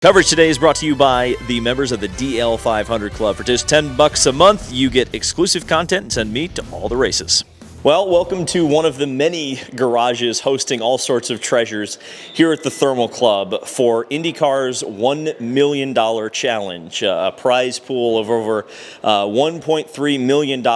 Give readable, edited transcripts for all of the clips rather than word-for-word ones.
Coverage today is brought to you by the members of the DL 500 Club. For just $10 a month, you get exclusive content and send me to all the races. Well, welcome to one of the many garages hosting all sorts of treasures here at the Thermal Club for IndyCar's $1 million challenge, a prize pool of over $1.3 million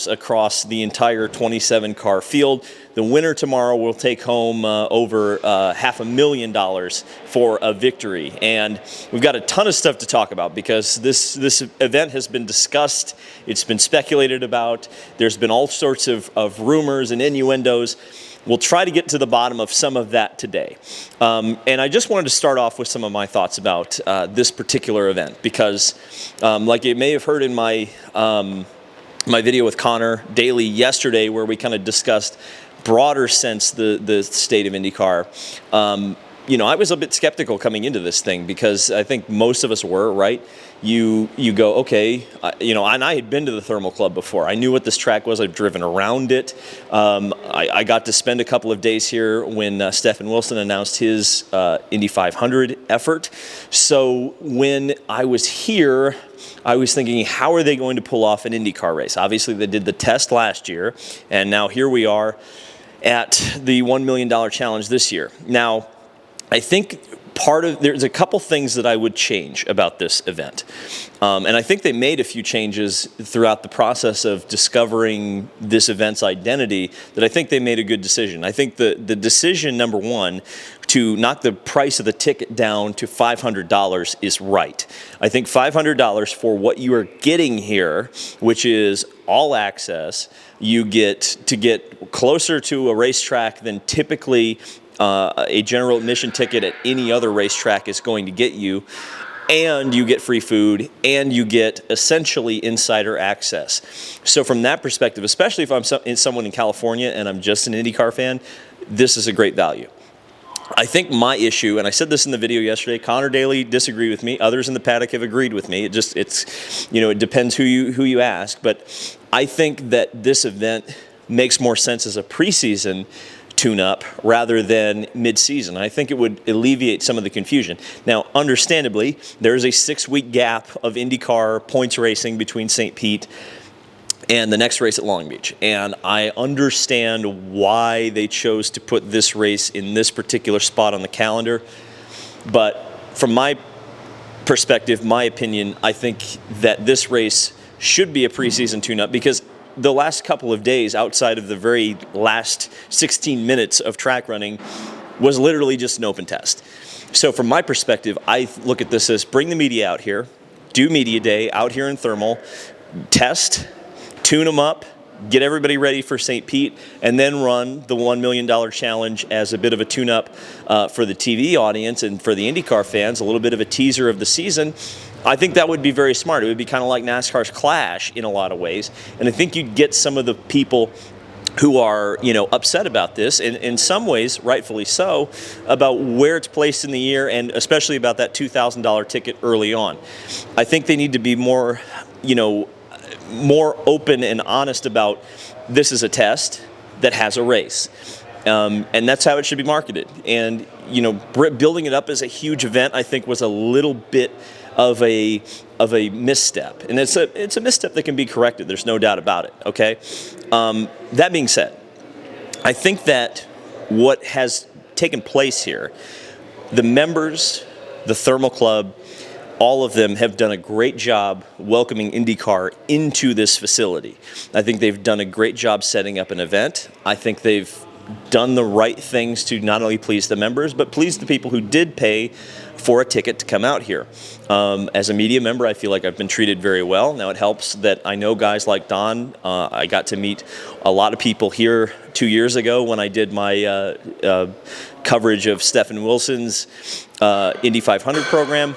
across the entire 27-car field. The winner tomorrow will take home over $500,000 for a victory. And we've got a ton of stuff to talk about because this event has been discussed. It's been speculated about. There's been all sorts of rumors and innuendos. We'll try to get to the bottom of some of that today. And I just wanted to start off with some of my thoughts about this particular event because, like you may have heard in my video with Connor Daly yesterday, where we kind of discussed broader sense the state of IndyCar. I was a bit skeptical coming into this thing because I think most of us were, right? You go, okay, and I had been to the Thermal Club before. I knew what this track was. I've driven around it. I got to spend a couple of days here when Stephen Wilson announced his Indy 500 effort. So when I was here, I was thinking, how are they going to pull off an IndyCar race? Obviously, they did the test last year, and now here we are at the $1 million challenge this year. Now, I think there's a couple things that I would change about this event. And I think they made a few changes throughout the process of discovering this event's identity that I think they made a good decision. I think the decision, number one, to knock the price of the ticket down to $500 is right. I think $500 for what you are getting here, which is all access, you get to get closer to a racetrack than typically a general admission ticket at any other racetrack is going to get you, and you get free food, and you get essentially insider access. So from that perspective, especially if I'm someone in California and I'm just an IndyCar fan, this is a great value. I think my issue, and I said this in the video yesterday, Connor Daly disagreed with me. Others in the paddock have agreed with me. It depends who you ask. But I think that this event makes more sense as a preseason tune-up rather than mid-season. I think it would alleviate some of the confusion. Now, understandably, there is a 6-week gap of IndyCar points racing between St. Pete and the next race at Long Beach. And I understand why they chose to put this race in this particular spot on the calendar. But from my perspective, my opinion, I think that this race should be a preseason tune-up because the last couple of days outside of the very last 16 minutes of track running was literally just an open test. So from my perspective, I look at this as bring the media out here, do media day out here in Thermal, test, tune them up, get everybody ready for St. Pete, and then run the $1 million challenge as a bit of a tune-up for the TV audience and for the IndyCar fans, a little bit of a teaser of the season. I think that would be very smart. It would be kind of like NASCAR's Clash in a lot of ways. And I think you'd get some of the people who are, upset about this, and in some ways, rightfully so, about where it's placed in the year and especially about that $2,000 ticket early on. I think they need to be more open and honest about this is a test that has a race. And that's how it should be marketed. And, building it up as a huge event, I think, was a little bit of a misstep. And it's a misstep that can be corrected. There's no doubt about it, okay? That being said, I think that what has taken place here, the members, the Thermal Club, all of them have done a great job welcoming IndyCar into this facility. I think they've done a great job setting up an event. I think they've done the right things to not only please the members, but please the people who did pay for a ticket to come out here. As a media member, I feel like I've been treated very well. Now, it helps that I know guys like Don. I got to meet a lot of people here 2 years ago when I did my coverage of Stephen Wilson's Indy 500 program.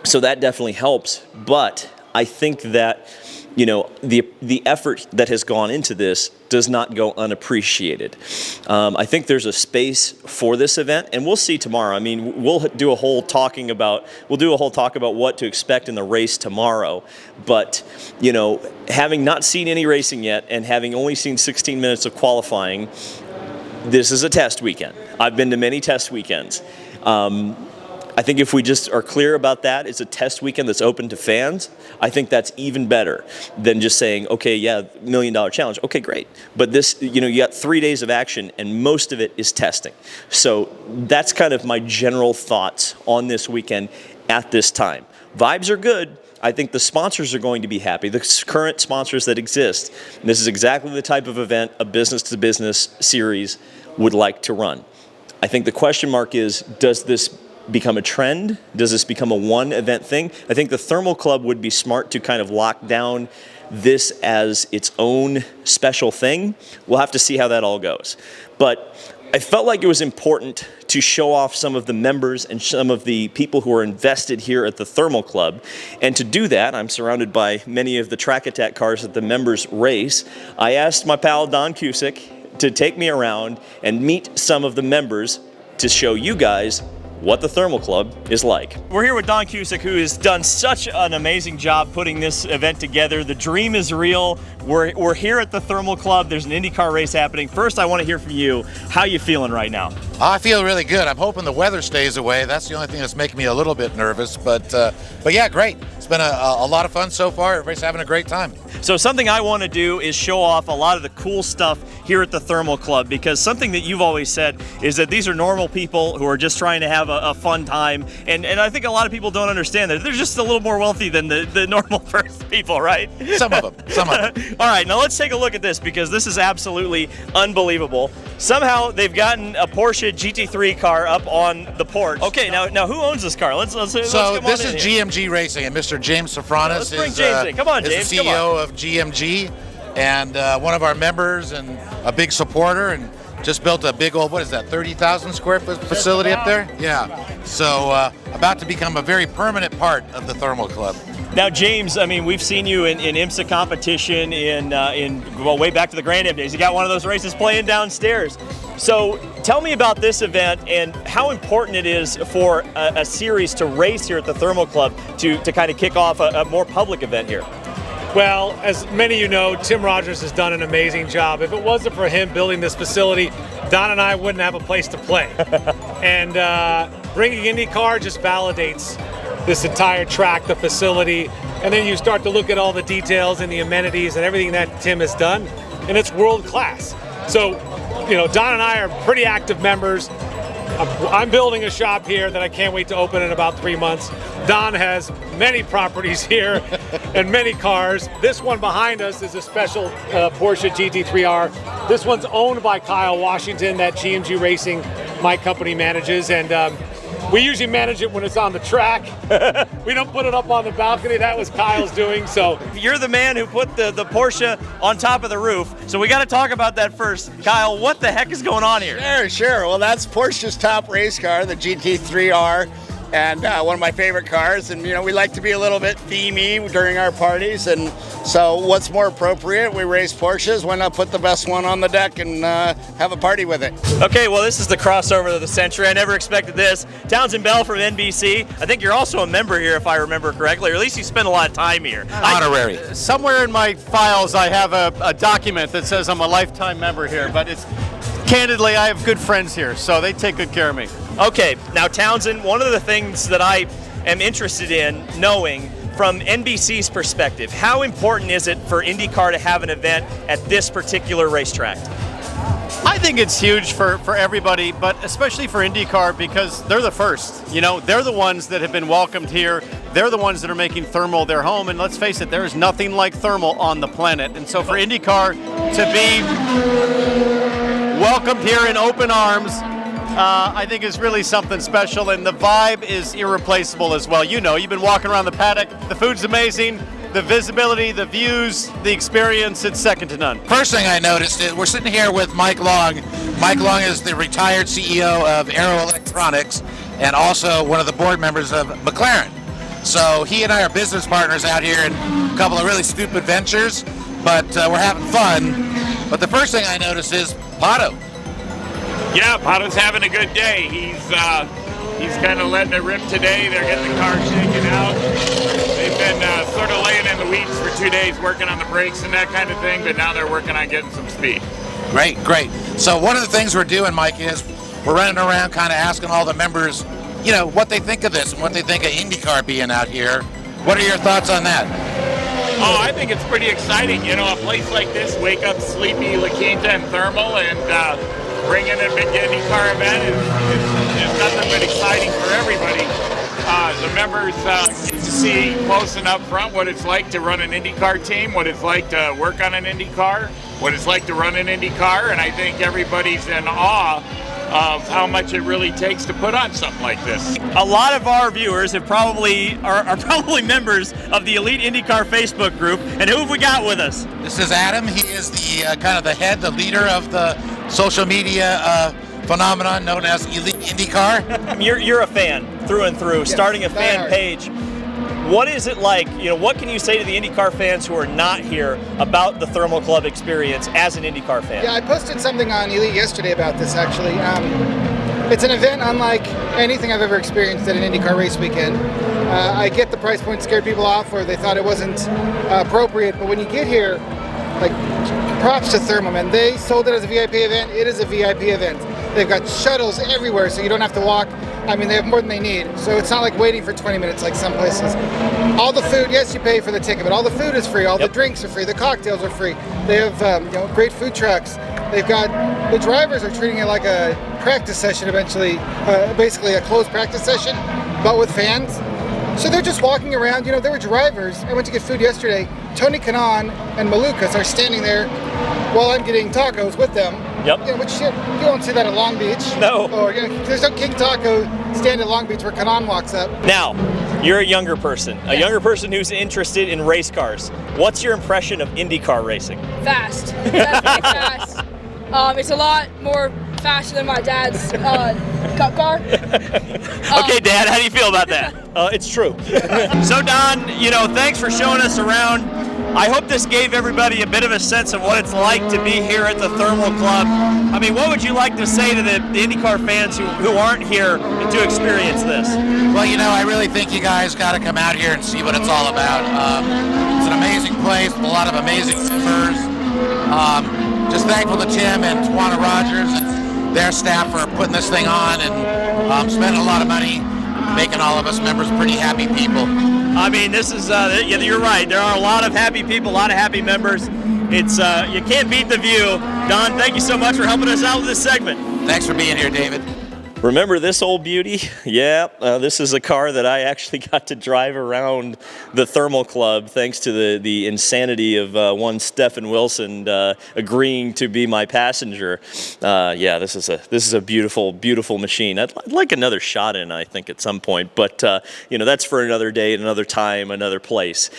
So that definitely helps. But I think that the effort that has gone into this does not go unappreciated. I think there's a space for this event, and we'll see tomorrow. I mean, we'll do a whole talk about what to expect in the race tomorrow. But having not seen any racing yet, and having only seen 16 minutes of qualifying, this is a test weekend. I've been to many test weekends. I think if we just are clear about that, it's a test weekend that's open to fans. I think that's even better than just saying, okay, yeah, $1 million challenge. Okay, great. But this, you got 3 days of action, and most of it is testing. So that's kind of my general thoughts on this weekend at this time. Vibes are good. I think the sponsors are going to be happy, the current sponsors that exist. And this is exactly the type of event a business-to-business series would like to run. I think the question mark is, does this become a trend? Does this become a one-event thing? I think the Thermal Club would be smart to kind of lock down this as its own special thing. We'll have to see how that all goes. But I felt like it was important to show off some of the members and some of the people who are invested here at the Thermal Club. And to do that, I'm surrounded by many of the track attack cars that the members race. I asked my pal Don Cusick to take me around and meet some of the members to show you guys what the Thermal Club is like. We're here with Don Cusick, who has done such an amazing job putting this event together. The dream is real. We're here at the Thermal Club. There's an IndyCar race happening. First, I want to hear from you. How you feeling right now? I feel really good. I'm hoping the weather stays away. That's the only thing that's making me a little bit nervous. But yeah, great. It's been a lot of fun so far. Everybody's having a great time. So something I want to do is show off a lot of the cool stuff here at the Thermal Club, because something that you've always said is that these are normal people who are just trying to have a fun time. And I think a lot of people don't understand that. They're just a little more wealthy than the normal first people, right? Some of them. All right, now let's take a look at this, because this is absolutely unbelievable. Somehow they've gotten a Porsche GT3 car up on the porch. Okay, now who owns this car? Let's So this is GMG Racing, and Mr. James Safranis let's bring James in. Come on, James. is the CEO of GMG, and one of our members and a big supporter, and just built a big old, what is that, 30,000 square foot facility up there? Yeah. So about to become a very permanent part of the Thermal Club. Now, James, I mean, we've seen you in IMSA competition well, way back to the Grand Am days. You got one of those races playing downstairs. So tell me about this event and how important it is for a series to race here at the Thermal Club to kind of kick off a more public event here. Well, as many of you know, Tim Rogers has done an amazing job. If it wasn't for him building this facility, Don and I wouldn't have a place to play. And bringing IndyCar just validates this entire track, the facility, and then you start to look at all the details and the amenities and everything that Tim has done, and it's world class. So, Don and I are pretty active members. I'm building a shop here that I can't wait to open in about 3 months. Don has many properties here and many cars. This one behind us is a special Porsche GT3R. This one's owned by Kyle Washington, that GMG Racing, my company, manages, and we usually manage it when it's on the track. We don't put it up on the balcony. That was Kyle's doing. So you're the man who put the Porsche on top of the roof. So we got to talk about that first. Kyle, what the heck is going on here? Sure. Well, that's Porsche's top race car, the GT3R. And one of my favorite cars, and we like to be a little bit themey during our parties, and so what's more appropriate? We race Porsches. Why not put the best one on the deck and have a party with it? Okay, well, this is the crossover of the century. I never expected this. Townsend Bell from NBC. I think you're also a member here, if I remember correctly, or at least you spend a lot of time here. Honorary. Somewhere in my files, I have a document that says I'm a lifetime member here, but candidly, I have good friends here, so they take good care of me. Okay, now Townsend, one of the things that I am interested in knowing from NBC's perspective, how important is it for IndyCar to have an event at this particular racetrack? I think it's huge for everybody, but especially for IndyCar because they're the first. They're the ones that have been welcomed here. They're the ones that are making Thermal their home, and let's face it, there is nothing like Thermal on the planet. And so for IndyCar to be welcomed here in open arms, I think is really something special, and the vibe is irreplaceable as well. You've been walking around the paddock. The food's amazing. The visibility, the views, the experience, it's second to none. First thing I noticed is we're sitting here with Mike Long. Mike Long is the retired CEO of Aero Electronics and also one of the board members of McLaren. So he and I are business partners out here in a couple of really stupid ventures, but we're having fun. But the first thing I noticed is Pato. Yeah, Pato's having a good day. He's kind of letting it rip today. They're getting the car shaken out. They've been sort of laying in the weeds for 2 days, working on the brakes and that kind of thing, but now they're working on getting some speed. Great. So one of the things we're doing, Mike, is we're running around kind of asking all the members what they think of this and what they think of IndyCar being out here. What are your thoughts on that? Oh, I think it's pretty exciting. A place like this, wake up sleepy La Quinta and Thermal, and bring in a big IndyCar event is nothing but exciting for everybody. The members get to see close and up front what it's like to run an IndyCar team, what it's like to work on an IndyCar, what it's like to run an IndyCar, and I think everybody's in awe of how much it really takes to put on something like this. A lot of our viewers are probably members of the Elite IndyCar Facebook group, and who have we got with us? This is Adam. He is the kind of the head, the leader of the social media phenomenon known as Elite IndyCar. You're a fan through and through, starting a fan page. What is it like, what can you say to the IndyCar fans who are not here about the Thermal Club experience as an IndyCar fan? Yeah, I posted something on Elite yesterday about this, actually. It's an event unlike anything I've ever experienced at an IndyCar race weekend. I get the price point scared people off, or they thought it wasn't appropriate, but when you get here, props to Thermal, man. They sold it as a VIP event. It is a VIP event. They've got shuttles everywhere, so you don't have to walk. They have more than they need, so it's not like waiting for 20 minutes like some places. All the food, yes, you pay for the ticket, but all the food is free. All the drinks are free. The cocktails are free. They have great food trucks. They've got, the drivers are treating it like a practice session eventually, basically a closed practice session, but with fans. So they're just walking around. There were drivers. I went to get food yesterday. Tony Kanaan and Malukas are standing there while I'm getting tacos with them. Yep. Which you don't see that at Long Beach. No. Or there's no King Taco stand at Long Beach where Kanaan walks up. Now, you're a younger person, younger person who's interested in race cars. What's your impression of IndyCar racing? Fast. Definitely fast. It's a lot more faster than my dad's cup car. Okay, Dad, how do you feel about that? It's true. So, Don, thanks for showing us around. I hope this gave everybody a bit of a sense of what it's like to be here at the Thermal Club. What would you like to say to the IndyCar fans who aren't here to experience this? Well, I really think you guys got to come out here and see what it's all about. It's an amazing place with a lot of amazing members. Just thankful to Tim and Tawana Rogers and their staff for putting this thing on and spending a lot of money, making all of us members pretty happy people. This is, you're right. There are a lot of happy people, a lot of happy members. It's, you can't beat the view. Don, thank you so much for helping us out with this segment. Thanks for being here, David. Remember this old beauty? Yeah, this is a car that I actually got to drive around the Thermal Club thanks to the insanity of one Stephen Wilson agreeing to be my passenger. Yeah, this is a beautiful, beautiful machine. I'd like another shot in, I think, at some point, but that's for another day, another time, another place.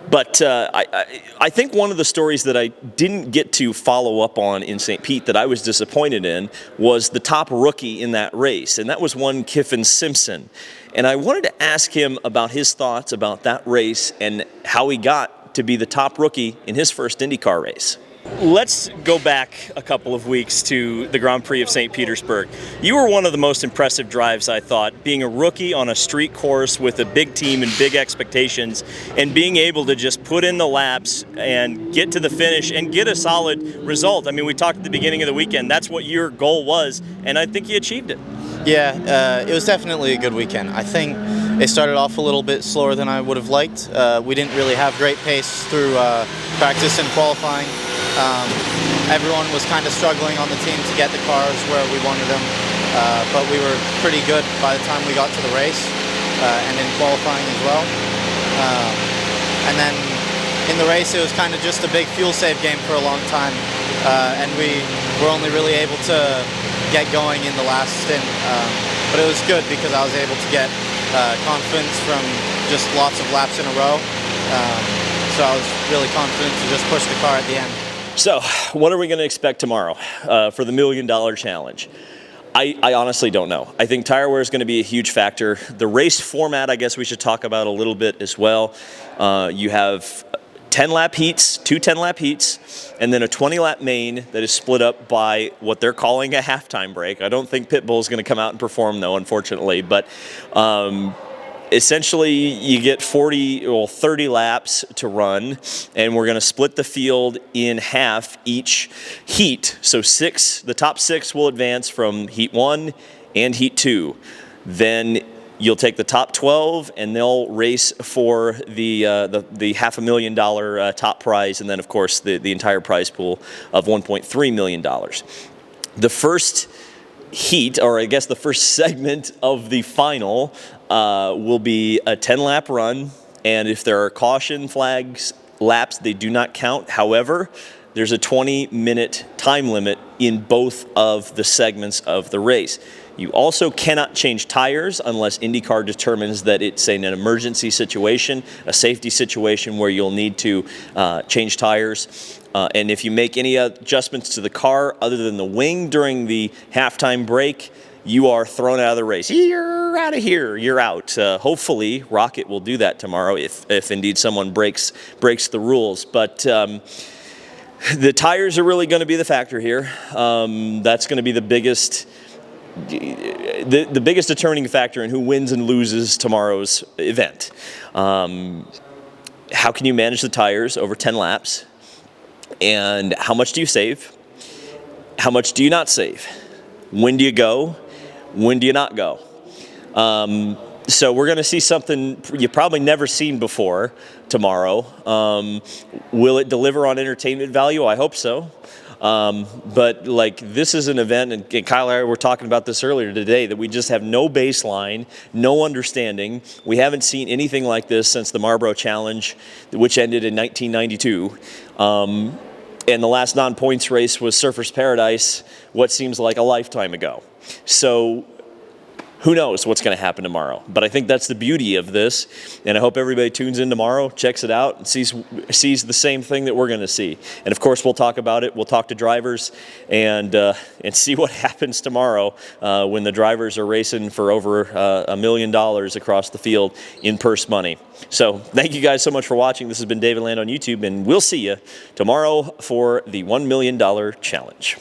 But I think one of the stories that I didn't get to follow up on in St. Pete that I was disappointed in was the top rookie in that race, and that was one Kiffin Simpson. And I wanted to ask him about his thoughts about that race and how he got to be the top rookie in his first IndyCar race. Let's go back a couple of weeks to the Grand Prix of St. Petersburg. You were one of the most impressive drives, I thought, being a rookie on a street course with a big team and big expectations, and being able to just put in the laps and get to the finish and get a solid result. We talked at the beginning of the weekend. That's what your goal was, and I think you achieved it. Yeah, it was definitely a good weekend. I think it started off a little bit slower than I would have liked. We didn't really have great pace through practice and qualifying. Everyone was kind of struggling on the team to get the cars where we wanted them, but we were pretty good by the time we got to the race and in qualifying as well. And then in the race, it was kind of just a big fuel save game for a long time, and we were only really able to get going in the last stint. But it was good because I was able to get confidence from just lots of laps in a row. So I was really confident to just push the car at the end. So, what are we going to expect tomorrow for the $1 Million Challenge? I honestly don't know. I think tire wear is going to be a huge factor. The race format, I guess we should talk about a little bit as well. You have 10-lap heats, two 10-lap heats, and then a 20-lap main that is split up by what they're calling a halftime break. I don't think Pitbull is going to come out and perform, though, unfortunately. But essentially, you get 30 laps to run, and we're going to split the field in half each heat. So the top six will advance from heat 1 and heat 2. Then you'll take the top 12, and they'll race for the $500,000 top prize, and then, of course, the entire prize pool of $1.3 million. The first heat, or I guess the first segment of the final, will be a 10-lap run, and if there are caution flags laps, they do not count. However, there's a 20-minute time limit in both of the segments of the race. You also cannot change tires unless IndyCar determines that it's an emergency situation, a safety situation where you'll need to change tires. And if you make any adjustments to the car other than the wing during the halftime break, you are thrown out of the race. You're out of here. You're out. Hopefully, Rocket will do that tomorrow if indeed someone breaks the rules. But the tires are really going to be the factor here. That's going to be the biggest determining factor in who wins and loses tomorrow's event. How can you manage the tires over 10 laps? And how much do you save? How much do you not save? When do you go? When do you not go? So we're going to see something you've probably never seen before tomorrow. Will it deliver on entertainment value? I hope so. But like, this is an event, and Kyle and I were talking about this earlier today, that we just have no baseline, no understanding. We haven't seen anything like this since the Marlboro Challenge, which ended in 1992. And the last non-points race was Surfers Paradise, what seems like a lifetime ago. So who knows what's going to happen tomorrow? But I think that's the beauty of this, and I hope everybody tunes in tomorrow, checks it out, and sees the same thing that we're going to see. And of course, we'll talk about it. We'll talk to drivers and see what happens tomorrow when the drivers are racing for over $1 million across the field in purse money. So thank you guys so much for watching. This has been David Land on YouTube, and we'll see you tomorrow for the $1 million challenge.